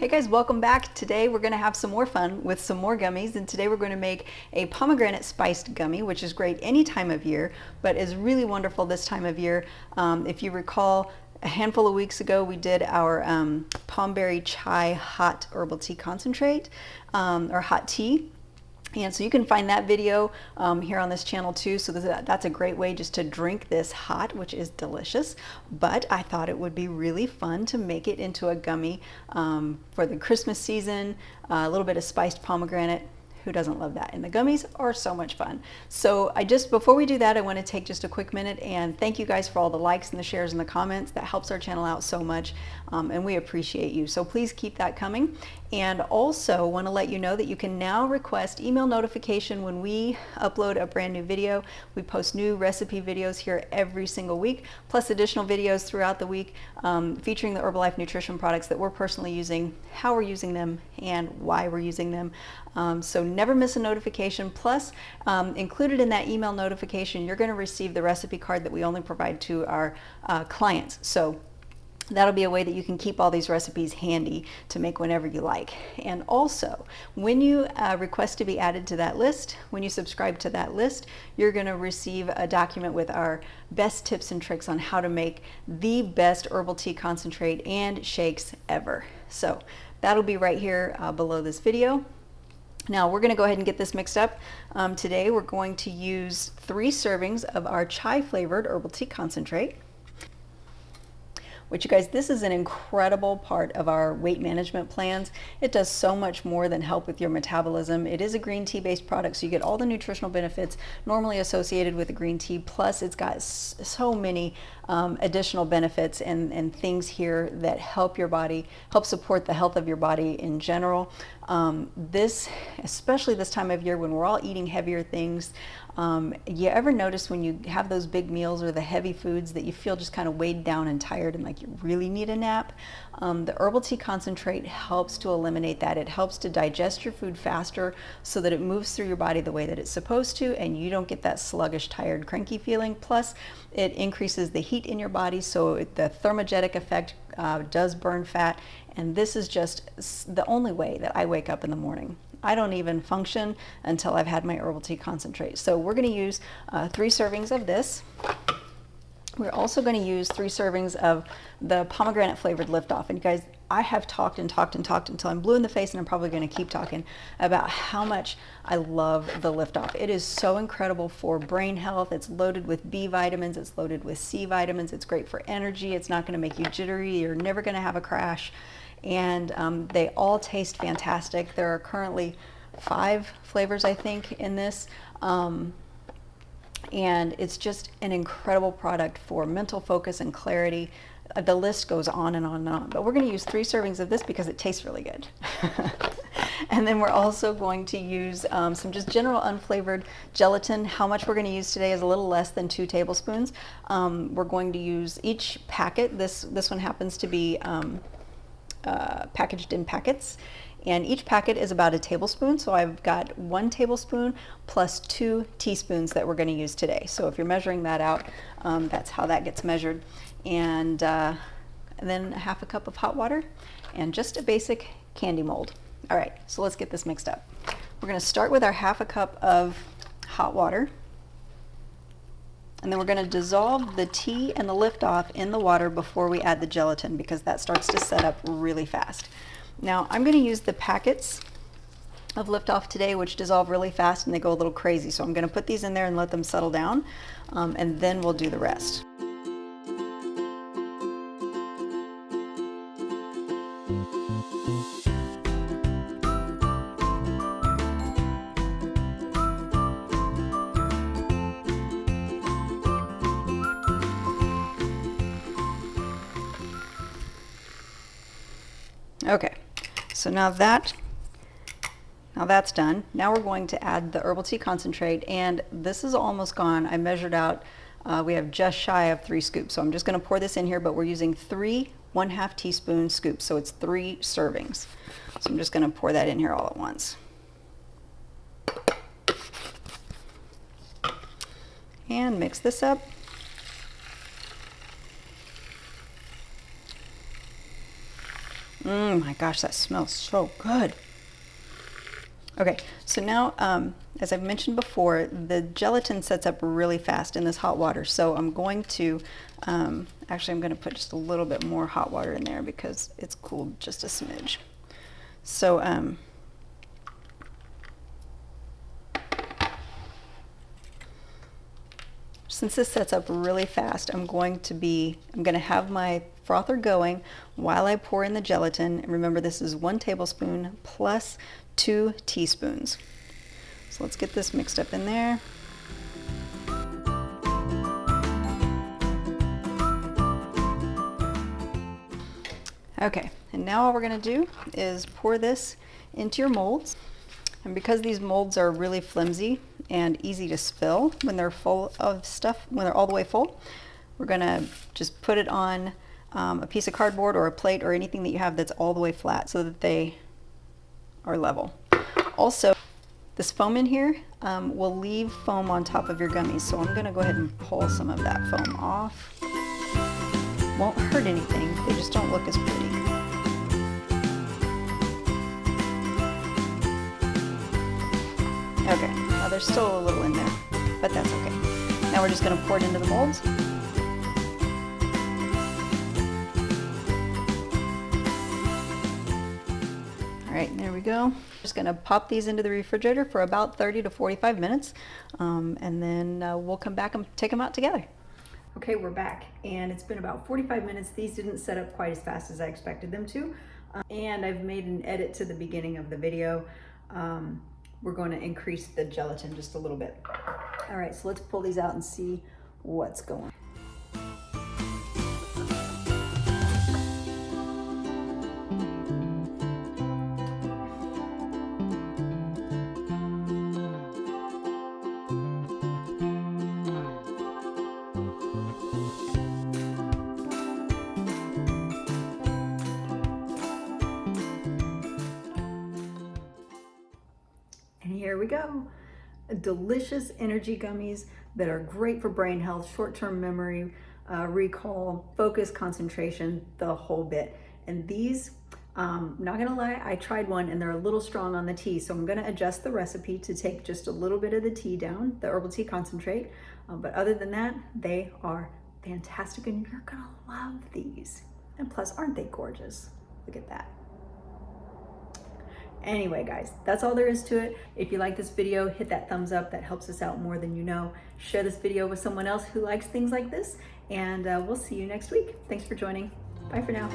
Hey guys, welcome back. Today we're going to have some more fun with some more gummies, and today we're going to make a pomegranate spiced gummy, which is great any time of year, but is really wonderful this time of year. If you recall, a handful of weeks ago we did our Pomberry Chai hot herbal tea concentrate, or hot tea. And so you can find that video here on this channel too. So that's a great way just to drink this hot, which is delicious. But I thought it would be really fun to make it into a gummy for the Christmas season, a little bit of spiced pomegranate. Who doesn't love that? And the gummies are so much fun. So before we do that, I want to take just a quick minute and thank you guys for all the likes and the shares and the comments. That helps our channel out so much, and we appreciate you. So please keep that coming. And also want to let you know that you can now request email notification when we upload a brand new video. We post new recipe videos here every single week, plus additional videos throughout the week featuring the Herbalife Nutrition products that we're personally using, how we're using them, and why we're using them. So never miss a notification. Plus, included in that email notification, you're going to receive the recipe card that we only provide to our clients. So that'll be a way that you can keep all these recipes handy to make whenever you like. And also, when you request to be added to that list, when you subscribe to that list, you're going to receive a document with our best tips and tricks on how to make the best herbal tea concentrate and shakes ever. So that'll be right here below this video. Now we're going to go ahead and get this mixed up. Today we're going to use 3 servings of our chai flavored herbal tea concentrate, which, you guys, this is an incredible part of our weight management plans. It does so much more than help with your metabolism. It is a green tea based product, so you get all the nutritional benefits normally associated with a green tea, plus it's got so many additional benefits and things here that help your body, help support the health of your body in general. Especially this time of year when we're all eating heavier things, you ever notice when you have those big meals or the heavy foods that you feel just kind of weighed down and tired and like you really need a nap? The herbal tea concentrate helps to eliminate that. It helps to digest your food faster so that it moves through your body the way that it's supposed to, and you don't get that sluggish, tired, cranky feeling. Plus, it increases the heat in your body, so the thermogenic effect does burn fat. And this is just the only way that I wake up in the morning. I don't even function until I've had my herbal tea concentrate. So we're going to use 3 servings of this. We're also going to use 3 servings of the pomegranate flavored Liftoff. And you guys, I have talked and talked and talked until I'm blue in the face, and I'm probably going to keep talking about how much I love the Liftoff. It is so incredible for brain health. It's loaded with B vitamins. It's loaded with C vitamins. It's great for energy. It's not going to make you jittery. You're never going to have a crash. And they all taste fantastic. There are currently 5 flavors, I think, in this. And it's just an incredible product for mental focus and clarity. The list goes on and on and on. But we're going to use 3 servings of this because it tastes really good. And then we're also going to use some just general unflavored gelatin. How much we're going to use today is a little less than 2 tablespoons. We're going to use each packet. This one happens to be packaged in packets, and each packet is about a tablespoon. So I've got 1 tablespoon plus 2 teaspoons that we're going to use today. So if you're measuring that out, that's how that gets measured. And then a half a cup of hot water and just a basic candy mold. All right, so let's get this mixed up. We're going to start with our half a cup of hot water. And then we're going to dissolve the tea and the Liftoff in the water before we add the gelatin, because that starts to set up really fast. Now I'm going to use the packets of Liftoff today, which dissolve really fast and they go a little crazy. So I'm going to put these in there and let them settle down, and then we'll do the rest. Okay, so now that's done. Now we're going to add the herbal tea concentrate, and this is almost gone. I measured out, we have just shy of 3 scoops. So I'm just going to pour this in here, but we're using 3 1/2 teaspoon scoops, so it's 3 servings. So I'm just going to pour that in here all at once. And mix this up. My gosh, that smells so good. Okay, so now, as I've mentioned before, the gelatin sets up really fast in this hot water. So I'm going to, actually I'm going to put just a little bit more hot water in there because it's cooled just a smidge. So, since this sets up really fast, I'm going to have my frother going while I pour in the gelatin. And remember, this is 1 tablespoon plus 2 teaspoons. So let's get this mixed up in there. Okay, and now all we're going to do is pour this into your molds. And because these molds are really flimsy and easy to spill when they're full of stuff, when they're all the way full, we're going to just put it on a piece of cardboard or a plate or anything that you have that's all the way flat so that they are level. Also, this foam in here will leave foam on top of your gummies, so I'm going to go ahead and pull some of that foam off. Won't hurt anything, they just don't look as pretty. Okay, now there's still a little in there, but that's okay. Now we're just going to pour it into the molds. All right, there we go. Just going to pop these into the refrigerator for about 30 to 45 minutes, and then we'll come back and take them out together. Okay, we're back, and it's been about 45 minutes. These didn't set up quite as fast as I expected them to, and I've made an edit to the beginning of the video. We're going to increase the gelatin just a little bit. All right, so let's pull these out and see what's going on. And here we go. Delicious energy gummies that are great for brain health, short-term memory, recall, focus, concentration, the whole bit. And these, not gonna lie, I tried one and they're a little strong on the tea, so I'm gonna adjust the recipe to take just a little bit of the tea down, the herbal tea concentrate. But other than that, they are fantastic and you're gonna love these. And plus, aren't they gorgeous? Look at that. Anyway, guys, that's all there is to it. If you like this video, hit that thumbs up. That helps us out more than you know. Share this video with someone else who likes things like this, and we'll see you next week. Thanks for joining. Bye for now.